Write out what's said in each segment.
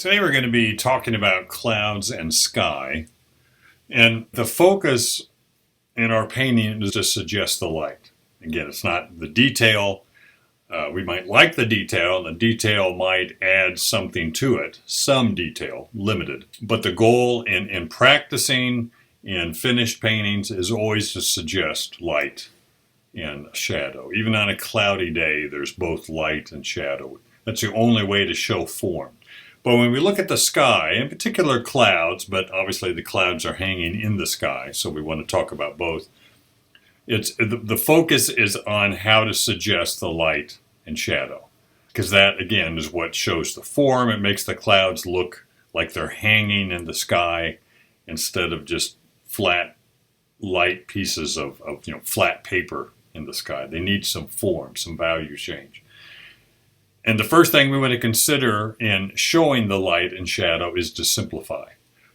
Today we're going to be talking about clouds and sky, and the focus in our painting is to suggest the light. Again, it's not the detail. We might like the detail, and the detail might add something to it, some detail, limited. But the goal in practicing in finished paintings is always to suggest light and shadow. Even on a cloudy day, there's both light and shadow. That's the only way to show form. But when we look at the sky, in particular clouds, but obviously the clouds are hanging in the sky, so we want to talk about both. The focus is on how to suggest the light and shadow, because that, again, is what shows the form. It makes the clouds look like they're hanging in the sky instead of just flat, light pieces of flat paper in the sky. They need some form, some value change. And the first thing we want to consider in showing the light and shadow is to simplify.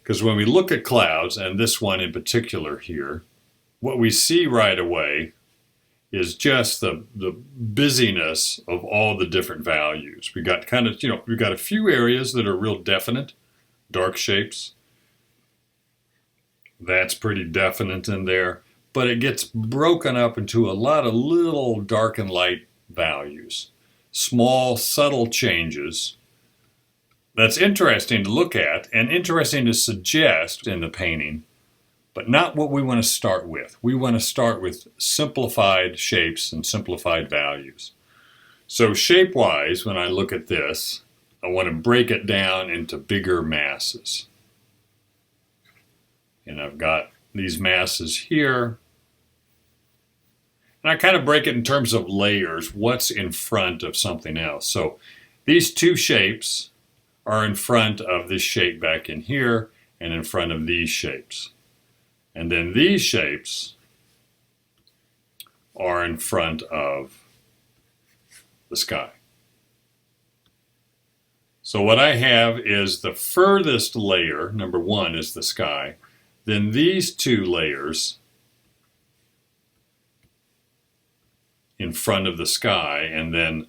Because when we look at clouds, and this one in particular here, what we see right away is just the busyness of all the different values. We got we've got a few areas that are real definite, dark shapes. That's pretty definite in there. But it gets broken up into a lot of little dark and light values. Small, subtle changes. That's interesting to look at and interesting to suggest in the painting, but not what we want to start with. We want to start with simplified shapes and simplified values. So shape-wise, when I look at this, I want to break it down into bigger masses. And I've got these masses here. And I kind of break it in terms of layers, what's in front of something else. So these two shapes are in front of this shape back in here and in front of these shapes. And then these shapes are in front of the sky. So what I have is the furthest layer, number one, is the sky. Then these two layers in front of the sky, and then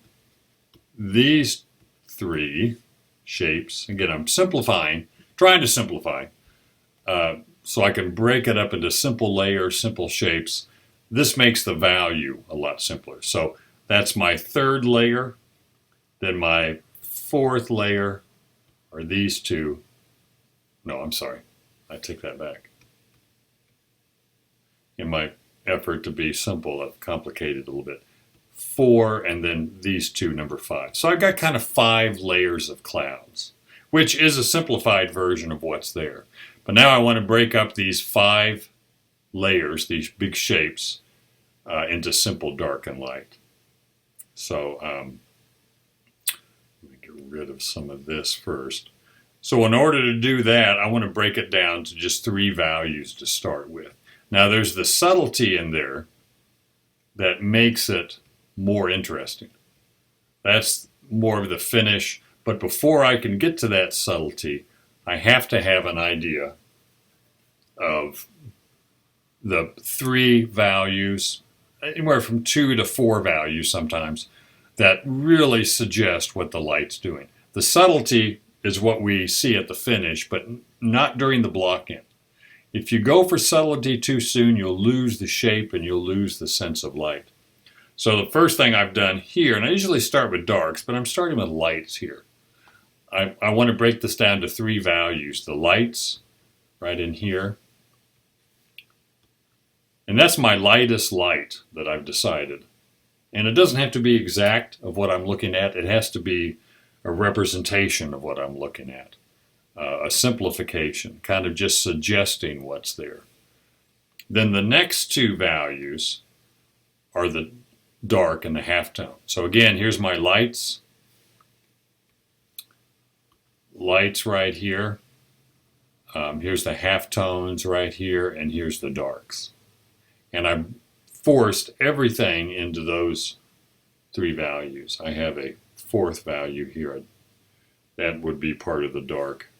these three shapes. Again, I'm simplifying, trying to simplify, so I can break it up into simple layers, simple shapes. This makes the value a lot simpler. So that's my third layer. Then my fourth layer are these two. No, I'm sorry. I take that back. In my effort to be simple, I've complicated a little bit. 4, and then these two, number 5. So I've got kind of 5 layers of clouds, which is a simplified version of what's there. But now I want to break up these 5 layers, these big shapes, into simple dark and light. So let me get rid of some of this first. So in order to do that, I want to break it down to just 3 values to start with. Now there's the subtlety in there that makes it more interesting. That's more of the finish, but before I can get to that subtlety, I have to have an idea of the 3 values, anywhere from 2 to 4 values sometimes, that really suggest what the light's doing. The subtlety is what we see at the finish, but not during the block-in. If you go for subtlety too soon, you'll lose the shape and you'll lose the sense of light. So the first thing I've done here, and I usually start with darks, but I'm starting with lights here. I want to break this down to 3 values. The lights, right in here. And that's my lightest light that I've decided. And it doesn't have to be exact of what I'm looking at. It has to be a representation of what I'm looking at. A simplification, kind of just suggesting what's there. Then the next 2 values are the dark and the halftone. So again, here's my lights. Lights right here. Here's the halftones right here, and here's the darks. And I've forced everything into those 3 values. I have a 4th value here. That would be part of the dark.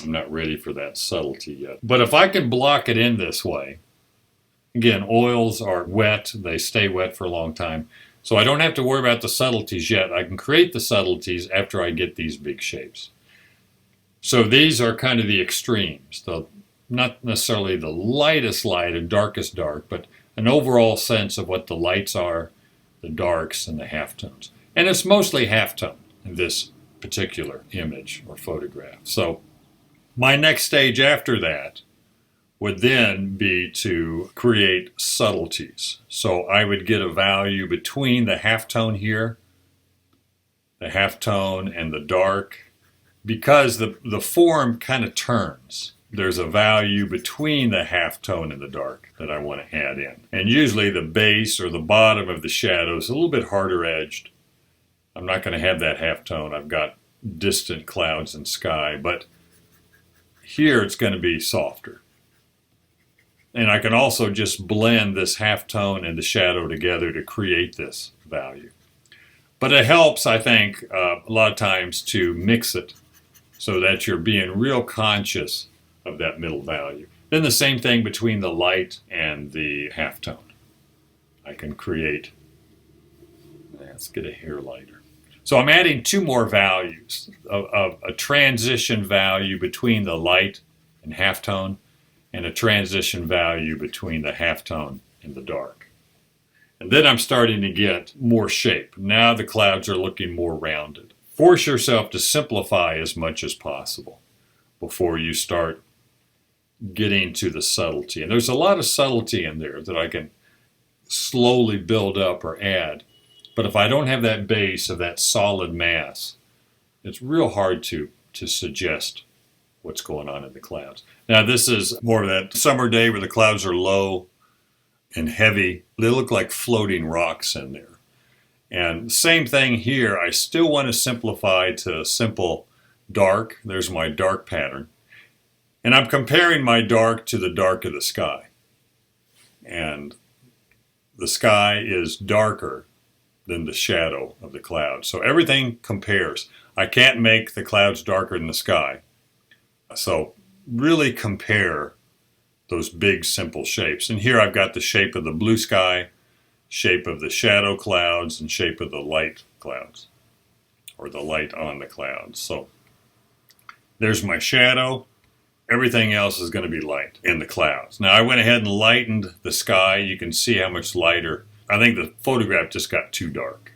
I'm not ready for that subtlety yet. But if I can block it in this way, again, oils are wet. They stay wet for a long time. So I don't have to worry about the subtleties yet. I can create the subtleties after I get these big shapes. So these are kind of the extremes, not necessarily the lightest light and darkest dark, but an overall sense of what the lights are, the darks, and the halftones. And it's mostly halftone in this particular image or photograph. So my next stage after that would then be to create subtleties. So I would get a value between the halftone here, the halftone and the dark, because the form kind of turns. There's a value between the halftone and the dark that I want to add in. And usually the base or the bottom of the shadow is a little bit harder edged. I'm not going to have that halftone. I've got distant clouds and sky, but here it's going to be softer. And I can also just blend this halftone and the shadow together to create this value. But it helps, I think, a lot of times to mix it so that you're being real conscious of that middle value. Then the same thing between the light and the halftone. I can create, let's get a hair lighter. So I'm adding two more values, of a transition value between the light and halftone, and a transition value between the halftone and the dark. And then I'm starting to get more shape. Now the clouds are looking more rounded. Force yourself to simplify as much as possible before you start getting to the subtlety. And there's a lot of subtlety in there that I can slowly build up or add. But if I don't have that base of that solid mass, it's real hard to suggest what's going on in the clouds. Now this is more of that summer day where the clouds are low and heavy. They look like floating rocks in there. And same thing here. I still want to simplify to a simple dark. There's my dark pattern. And I'm comparing my dark to the dark of the sky. And the sky is darker than the shadow of the clouds. So everything compares. I can't make the clouds darker than the sky. So really compare those big simple shapes. And here I've got the shape of the blue sky, shape of the shadow clouds, and shape of the light clouds, or the light on the clouds. So there's my shadow. Everything else is going to be light in the clouds. Now I went ahead and lightened the sky. You can see how much lighter. I think the photograph just got too dark.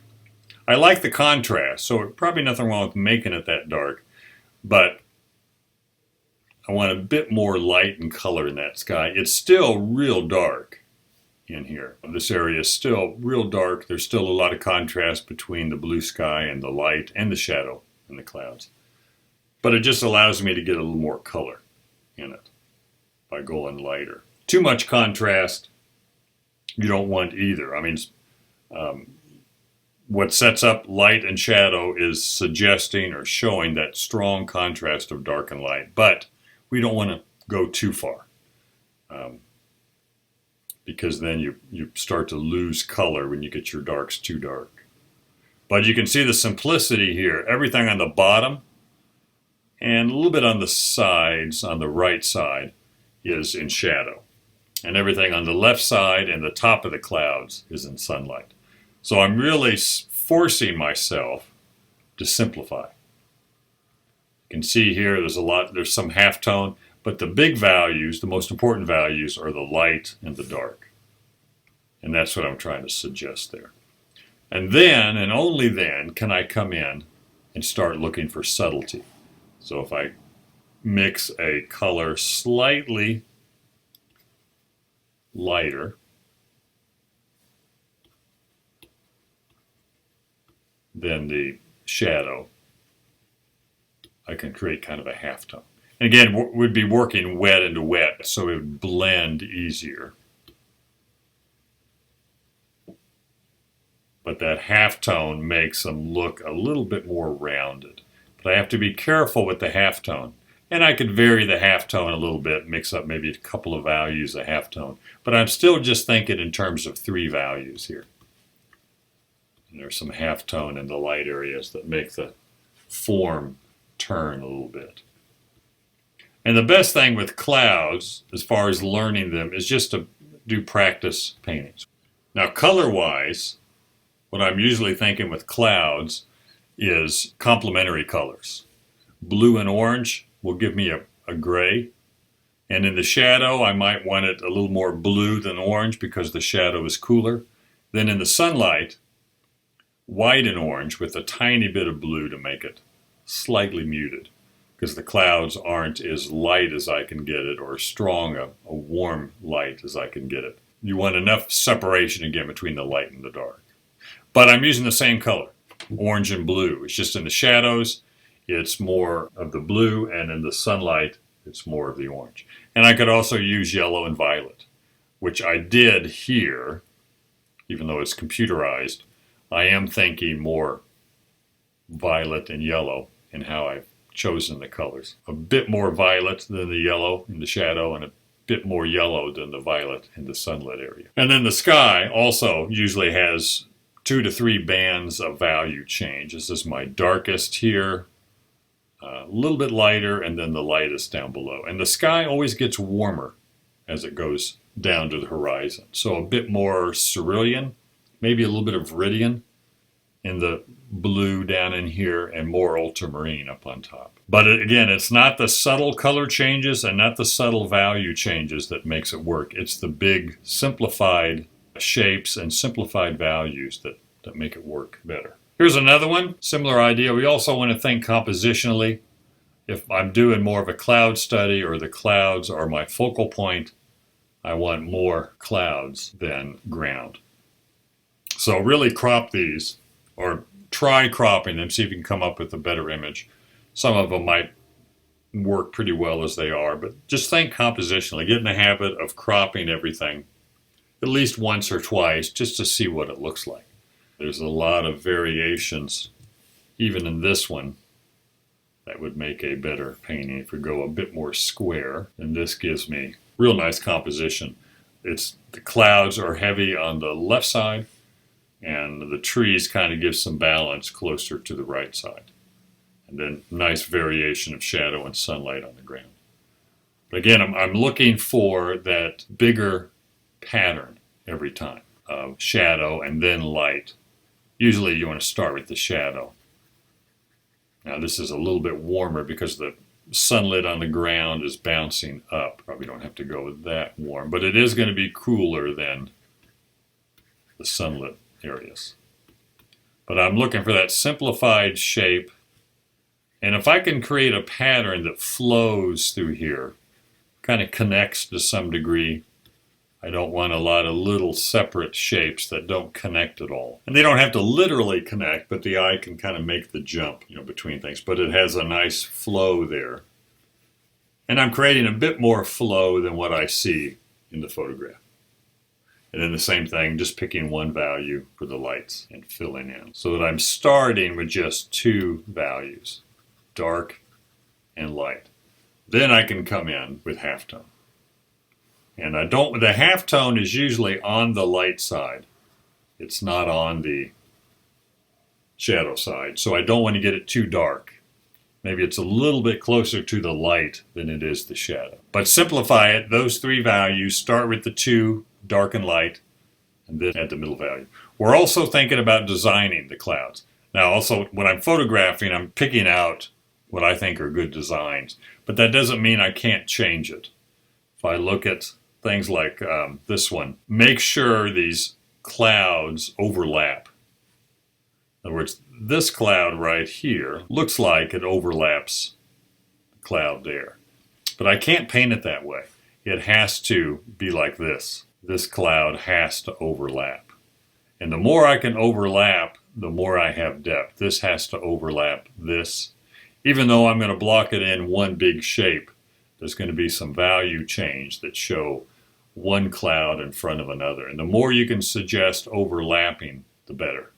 I like the contrast, so probably nothing wrong with making it that dark, but I want a bit more light and color in that sky. It's still real dark in here. This area is still real dark. There's still a lot of contrast between the blue sky and the light and the shadow in the clouds. But it just allows me to get a little more color in it by going lighter. Too much contrast, you don't want either. I mean, what sets up light and shadow is suggesting or showing that strong contrast of dark and light. But we don't want to go too far because then you start to lose color when you get your darks too dark. But you can see the simplicity here. Everything on the bottom and a little bit on the sides, on the right side, is in shadow. And everything on the left side and the top of the clouds is in sunlight. So I'm really forcing myself to simplify. You can see here there's some halftone, but the big values, the most important values, are the light and the dark. And that's what I'm trying to suggest there. And then, and only then, can I come in and start looking for subtlety. So if I mix a color slightly lighter, than the shadow, I can create kind of a halftone. And again, we'd be working wet into wet, so it would blend easier. But that halftone makes them look a little bit more rounded. But I have to be careful with the halftone. And I could vary the halftone a little bit, mix up maybe a couple of values of halftone. But I'm still just thinking in terms of 3 values here. And there's some halftone in the light areas that make the form turn a little bit. And the best thing with clouds, as far as learning them, is just to do practice paintings. Now, color-wise, what I'm usually thinking with clouds is complementary colors. Blue and orange will give me a gray. And in the shadow, I might want it a little more blue than orange because the shadow is cooler. Then in the sunlight, white and orange with a tiny bit of blue to make it slightly muted, because the clouds aren't as light as I can get it, or strong a warm light as I can get it. You want enough separation again between the light and the dark. But I'm using the same color, orange and blue. It's just in the shadows, it's more of the blue, and in the sunlight, it's more of the orange. And I could also use yellow and violet, which I did here, even though it's computerized. I am thinking more violet and yellow in how I've chosen the colors. A bit more violet than the yellow in the shadow, and a bit more yellow than the violet in the sunlit area. And then the sky also usually has 2 to 3 bands of value change. This is my darkest here, a little bit lighter, and then the lightest down below. And the sky always gets warmer as it goes down to the horizon. So a bit more cerulean, maybe a little bit of viridian in the blue down in here, and more ultramarine up on top. But again, it's not the subtle color changes and not the subtle value changes that makes it work. It's the big simplified shapes and simplified values that make it work better. Here's another one, similar idea. We also want to think compositionally. If I'm doing more of a cloud study, or the clouds are my focal point, I want more clouds than ground. So really crop these, or try cropping them, see if you can come up with a better image. Some of them might work pretty well as they are, but just think compositionally. Get in the habit of cropping everything at least once or twice just to see what it looks like. There's a lot of variations, even in this one, that would make a better painting. If we go a bit more square, then this gives me real nice composition. The clouds are heavy on the left side, and the trees kind of give some balance closer to the right side. And then nice variation of shadow and sunlight on the ground. But again, I'm looking for that bigger pattern every time of shadow and then light. Usually you want to start with the shadow. Now this is a little bit warmer because the sunlit on the ground is bouncing up. Probably don't have to go that warm, but it is going to be cooler than the sunlit areas. But I'm looking for that simplified shape, and if I can create a pattern that flows through here, kind of connects to some degree. I don't want a lot of little separate shapes that don't connect at all. And they don't have to literally connect, but the eye can kind of make the jump, between things. But it has a nice flow there. And I'm creating a bit more flow than what I see in the photograph. And then the same thing, just picking one value for the lights and filling in. So that I'm starting with just 2 values, dark and light. Then I can come in with halftone. And the halftone is usually on the light side. It's not on the shadow side. So I don't want to get it too dark. Maybe it's a little bit closer to the light than it is the shadow. But simplify it, those 3 values, start with the 2, dark and light, and then add the middle value. We're also thinking about designing the clouds. Now also, when I'm photographing, I'm picking out what I think are good designs. But that doesn't mean I can't change it. If I look at things like this one, make sure these clouds overlap. In other words, this cloud right here looks like it overlaps the cloud there. But I can't paint it that way. It has to be like this. This cloud has to overlap. And the more I can overlap, the more I have depth. This has to overlap this. Even though I'm going to block it in one big shape, there's going to be some value change that show one cloud in front of another. And the more you can suggest overlapping, the better.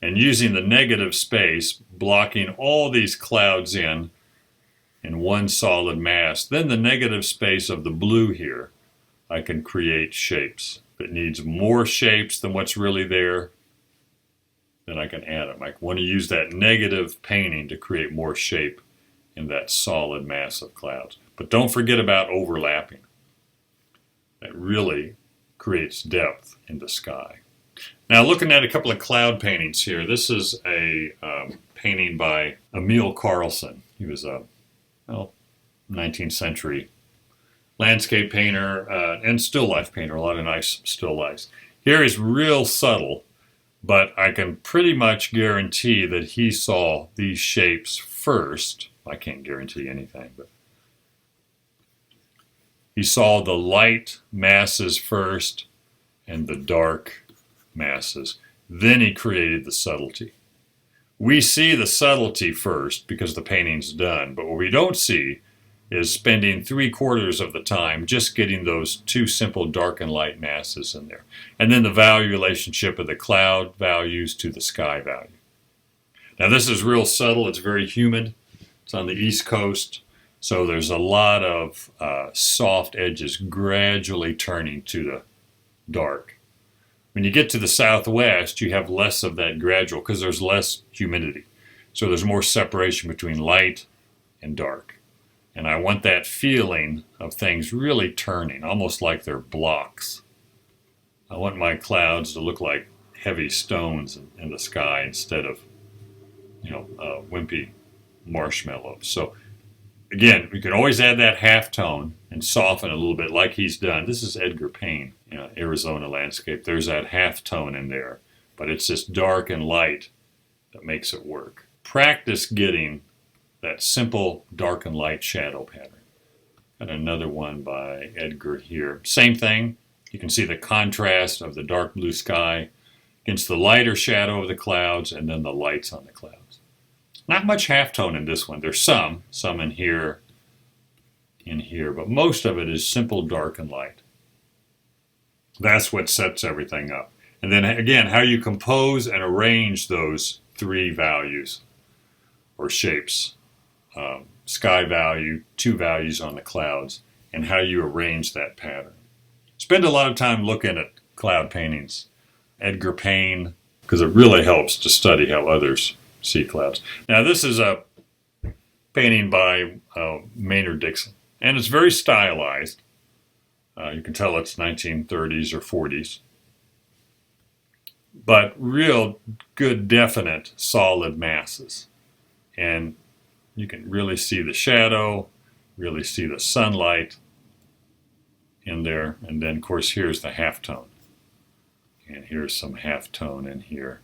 And using the negative space, blocking all these clouds in one solid mass, then the negative space of the blue here, I can create shapes. If it needs more shapes than what's really there, then I can add them. I want to use that negative painting to create more shape in that solid mass of clouds. But don't forget about overlapping. That really creates depth in the sky. Now looking at a couple of cloud paintings here. This is a painting by Emil Carlson. He was a well, 19th century landscape painter and still life painter, a lot of nice still lifes. Here is real subtle, but I can pretty much guarantee that he saw these shapes first. I can't guarantee anything, but he saw the light masses first and the dark masses. Then he created the subtlety. We see the subtlety first because the painting's done, but what we don't see is spending 3/4 of the time just getting those two simple dark and light masses in there. And then the value relationship of the cloud values to the sky value. Now this is real subtle, it's very humid. It's on the East Coast, so there's a lot of soft edges gradually turning to the dark. When you get to the Southwest, you have less of that gradual because there's less humidity. So there's more separation between light and dark. And I want that feeling of things really turning, almost like they're blocks. I want my clouds to look like heavy stones in the sky instead of, wimpy marshmallows. So again, we can always add that halftone and soften a little bit like he's done. This is Edgar Payne, Arizona landscape. There's that halftone in there, but it's this dark and light that makes it work. Practice getting that simple dark and light shadow pattern. Got another one by Edgar here. Same thing. You can see the contrast of the dark blue sky against the lighter shadow of the clouds and then the lights on the clouds. Not much halftone in this one. There's some in here, but most of it is simple dark and light. That's what sets everything up. And then again, how you compose and arrange those three values or shapes. Sky value, two values on the clouds, and how you arrange that pattern. Spend a lot of time looking at cloud paintings. Edgar Payne, because it really helps to study how others see clouds. Now this is a painting by Maynard Dixon, and it's very stylized. You can tell it's 1930s or 40s. But real good, definite, solid masses. And you can really see the shadow, really see the sunlight in there. And then, of course, here's the halftone. And here's some halftone in here.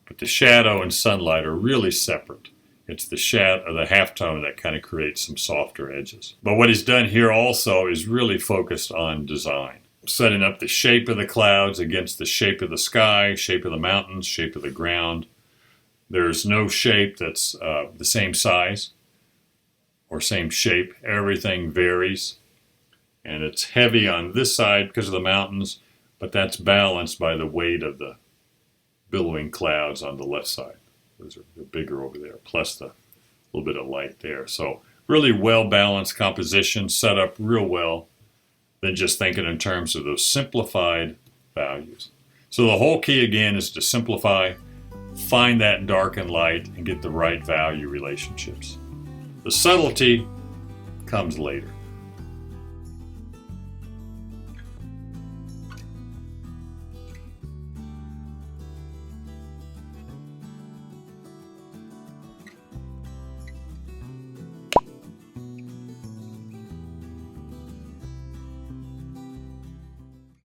But the shadow and sunlight are really separate. It's the shadow, the halftone that kind of creates some softer edges. But what he's done here also is really focused on design. Setting up the shape of the clouds against the shape of the sky, shape of the mountains, shape of the ground. There's no shape that's the same size or same shape. Everything varies. And it's heavy on this side because of the mountains, but that's balanced by the weight of the billowing clouds on the left side. Those are bigger over there, plus the little bit of light there. So really well-balanced composition, set up real well. Then just thinking in terms of those simplified values. So the whole key again is to simplify, find that dark and light, and get the right value relationships. The subtlety comes later.